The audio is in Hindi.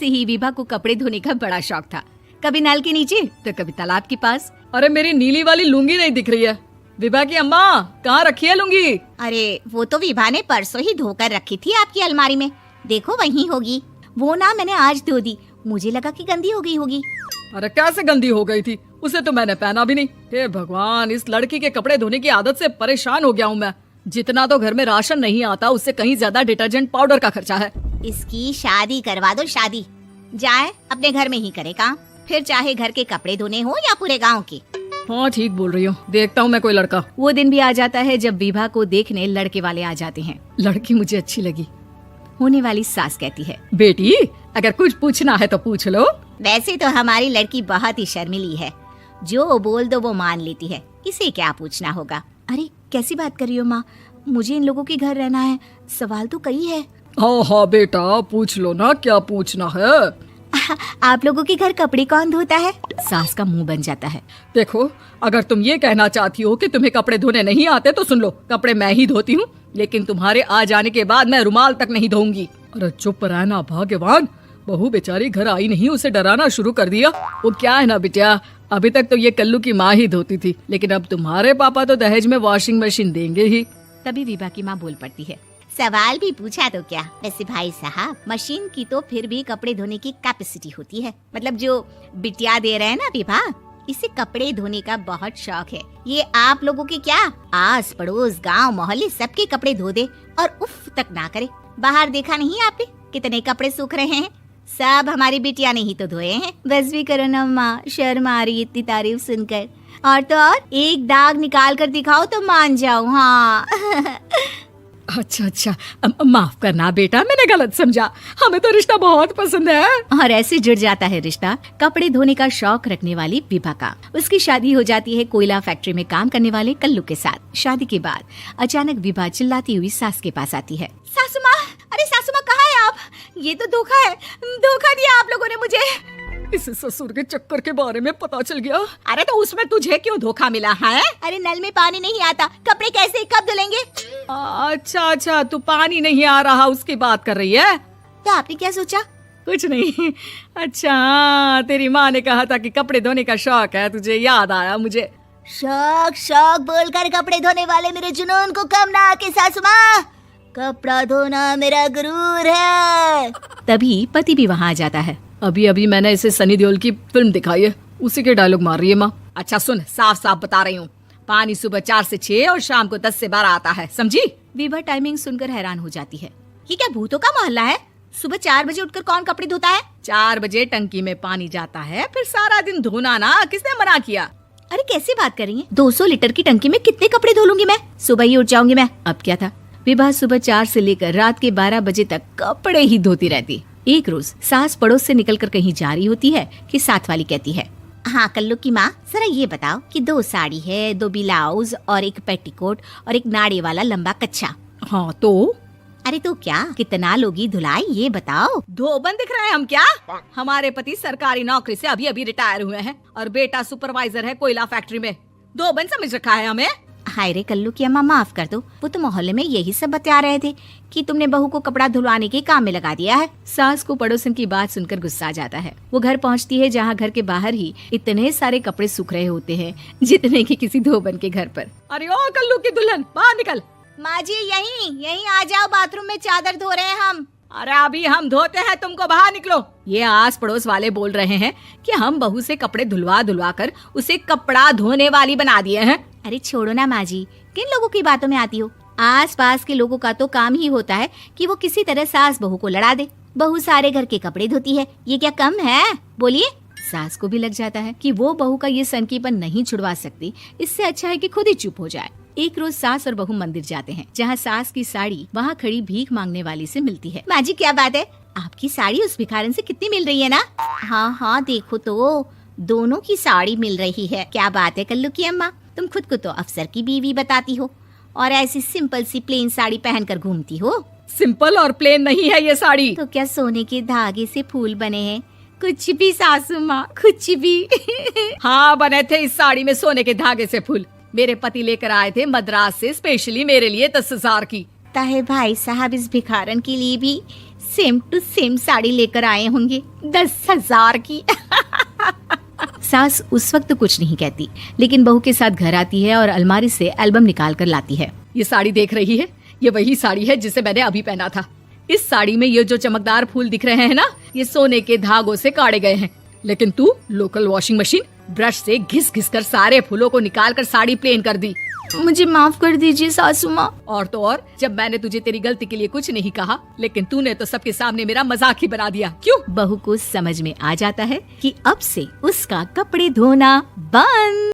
से ही विभा को कपड़े धोने का बड़ा शौक था। कभी नल के नीचे तो कभी तालाब के पास। अरे मेरी नीली वाली लुंगी नहीं दिख रही है। विभा की अम्मा, कहाँ रखी है लुंगी? अरे वो तो विभा ने परसों ही धोकर रखी थी आपकी अलमारी में, देखो वहीं होगी। वो ना मैंने आज धो दी, मुझे लगा कि गंदी हो गई होगी। अरे कैसे गंदी हो गई थी? उसे तो मैंने पहना भी नहीं। हे भगवान, इस लड़की के कपड़े धोने की आदत से परेशान हो गया हूँ मैं। जितना तो घर में राशन नहीं आता, उससे कहीं ज्यादा डिटर्जेंट पाउडर का खर्चा है। इसकी शादी करवा दो, शादी। जाए अपने घर में ही करे काम, फिर चाहे घर के कपड़े धोने हो या पूरे गांव के। हाँ ठीक बोल रही हूँ, देखता हूँ मैं कोई लड़का। वो दिन भी आ जाता है जब विभा को देखने लड़के वाले आ जाते हैं। लड़की मुझे अच्छी लगी। होने वाली सास कहती है, बेटी अगर कुछ पूछना है तो पूछ लो। वैसे तो हमारी लड़की बहुत ही शर्मिली है, जो बोल दो वो मान लेती है, इसे क्या पूछना होगा। अरे कैसी बात कर रही हो माँ, मुझे इन लोगों के घर रहना है, सवाल तो कई है। हाँ हाँ बेटा, पूछ लो ना, क्या पूछना है। आप लोगों के घर कपड़े कौन धोता है? सास का मुंह बन जाता है। देखो, अगर तुम ये कहना चाहती हो कि तुम्हें कपड़े धोने नहीं आते तो सुन लो, कपड़े मैं ही धोती हूँ, लेकिन तुम्हारे आ जाने के बाद मैं रुमाल तक नहीं धोऊंगी। अरे चुप रहना भगवान, बहू बेचारी घर आई नहीं, उसे डराना शुरू कर दिया। वो क्या है ना बिटिया, अभी तक तो ये कल्लू की माँ ही धोती थी, लेकिन अब तुम्हारे पापा तो दहेज में वॉशिंग मशीन देंगे ही। तभी विभा की माँ बोल पड़ती है, सवाल भी पूछा तो क्या। वैसे भाई साहब, मशीन की तो फिर भी कपड़े धोने की कैपेसिटी होती है। मतलब जो बिटिया दे रहे हैं ना विभा, इसे कपड़े धोने का बहुत शौक है। ये आप लोगों के क्या, आस पड़ोस गांव मोहल्ले सबके कपड़े धो दे और उफ तक ना करे। बाहर देखा नहीं आपने कितने कपड़े सूख रहे हैं? सब हमारी बिटिया ने ही तो धोए हैं। बस भी करो ना माँ, शर्म आ रही इतनी तारीफ सुनकर। और तो और एक दाग निकाल कर दिखाओ तो मान जाओ। हाँ अच्छा, माफ करना बेटा, मैंने गलत समझा। हमें तो रिश्ता बहुत पसंद है। और ऐसे जुड़ जाता है रिश्ता कपड़े धोने का शौक रखने वाली विभा का। उसकी शादी हो जाती है कोयला फैक्ट्री में काम करने वाले कल्लू के साथ। शादी के बाद अचानक विभा चिल्लाती हुई सास के पास आती है। सासू माँ, अरे सासू माँ कहाँ है आप? ये तो धोखा है, धोखा दिया आप लोगों ने मुझे। इस ससुर के चक्कर के बारे में पता चल गया। अरे तो उसमें तुझे क्यों धोखा मिला है? अरे नल में पानी नहीं आता, कपड़े कैसे कब धुलेंगे? अच्छा, तू पानी नहीं आ रहा उसकी बात कर रही है? तो आपने क्या सोचा? कुछ नहीं। अच्छा, तेरी माँ ने कहा था कि कपड़े धोने का शौक है तुझे, याद आया मुझे। शौक बोलकर कपड़े धोने वाले मेरे जुनून को कम ना आके सासू माँ, कपड़ा धोना मेरा गुरूर है। तभी पति भी वहाँ आ जाता है। अभी मैंने इसे सनी देओल की फिल्म दिखाई है, उसी के डायलॉग मार रही है माँ। अच्छा सुन, साफ साफ बता रही हूँ, पानी सुबह 4 से 6 और शाम को 10 से 12 आता है, समझी? विभा टाइमिंग सुनकर हैरान हो जाती है। ये क्या भूतों का मोहल्ला है? सुबह 4 बजे उठकर कौन कपड़े धोता है? 4 बजे टंकी में पानी जाता है, फिर सारा दिन धोना ना, किसने मना किया? अरे कैसी बात कर रही है? 200 लीटर की टंकी में कितने कपड़े धो लूंगी मैं? सुबह ही उठ जाऊंगी मैं। अब क्या था, विभा सुबह 4 से लेकर रात के 12 बजे तक कपड़े ही धोती रहती। एक रोज सास पड़ोस से निकलकर कहीं जा रही होती है कि साथ वाली कहती है, हाँ कल्लू की माँ, जरा ये बताओ कि 2 साड़ी है, 2 ब्लाउज और 1 पेटीकोट और 1 नाड़े वाला लंबा कच्छा। हाँ तो? अरे तो क्या, कितना लोगी धुलाई ये बताओ। धोबन दिख रहे हैं हम क्या? हमारे पति सरकारी नौकरी से अभी रिटायर हुए हैं और बेटा सुपरवाइजर है कोयला फैक्ट्री में। धोबन समझ रखा है हमें? हाय रे कल्लू की अम्मा, माफ कर दो, वो तो मोहल्ले में यही सब बता रहे थे कि तुमने बहू को कपड़ा धुलवाने के काम में लगा दिया है। सास को पड़ोसन की बात सुनकर गुस्सा आ जाता है। वो घर पहुंचती है जहां घर के बाहर ही इतने सारे कपड़े सूख रहे होते हैं जितने कि किसी धोबन के घर पर। अरे ओ कल्लू की दुल्हन, बाहर निकल। माँ जी यहीं आ जाओ, बाथरूम में चादर धो रहे हैं हम। अरे अभी हम धोते हैं, तुमको बाहर निकलो। ये आस पड़ोस वाले बोल रहे हैं कि हम बहू से कपड़े धुलवा कर उसे कपड़ा धोने वाली बना दिए हैं। अरे छोड़ो ना माँ जी, किन लोगों की बातों में आती हो? आस पास के लोगों का तो काम ही होता है कि वो किसी तरह सास बहू को लड़ा दे। बहू सारे घर के कपड़े धोती है, ये क्या कम है? बोलिए। सास को भी लग जाता है कि वो बहू का ये सनकीपन नहीं छुड़वा सकती, इससे अच्छा है कि खुद ही चुप हो जाए। एक रोज सास और बहू मंदिर जाते हैं, जहाँ सास की साड़ी वहाँ खड़ी भीख मांगने वाली से मिलती है। माँ जी क्या बात है, आपकी साड़ी उस भिखारन से कितनी मिल रही है ना? हाँ देखो तो दोनों की साड़ी मिल रही है। क्या बात है कल्लू की अम्मा, तुम खुद को तो अफसर की बीवी बताती हो और ऐसी सिंपल सी प्लेन साड़ी पहनकर घूमती हो। सिंपल और प्लेन नहीं है ये साड़ी। तो क्या सोने के धागे से फूल बने हैं? कुछ भी सासू माँ, कुछ भी। हाँ बने थे इस साड़ी में सोने के धागे से फूल। मेरे पति लेकर आए थे मद्रास से स्पेशली मेरे लिए 10,000 की। ताहे भाई साहब, इस भिखारन के लिए भी सेम टू सेम साड़ी लेकर आए होंगे 10,000 की। सास उस वक्त तो कुछ नहीं कहती, लेकिन बहू के साथ घर आती है और अलमारी से एल्बम निकाल कर लाती है। ये साड़ी देख रही है, ये वही साड़ी है जिसे मैंने अभी पहना था। इस साड़ी में ये जो चमकदार फूल दिख रहे हैं ना, ये सोने के धागों से काटे गए हैं। लेकिन तू लोकल वॉशिंग मशीन ब्रश से घिस घिस कर सारे फूलों को निकाल कर साड़ी प्लेन कर दी। मुझे माफ कर दीजिए सासू माँ। और तो और, जब मैंने तुझे तेरी गलती के लिए कुछ नहीं कहा, लेकिन तूने तो सबके सामने मेरा मजाक ही बना दिया। क्यों? बहू को समझ में आ जाता है कि अब से उसका कपड़े धोना बंद।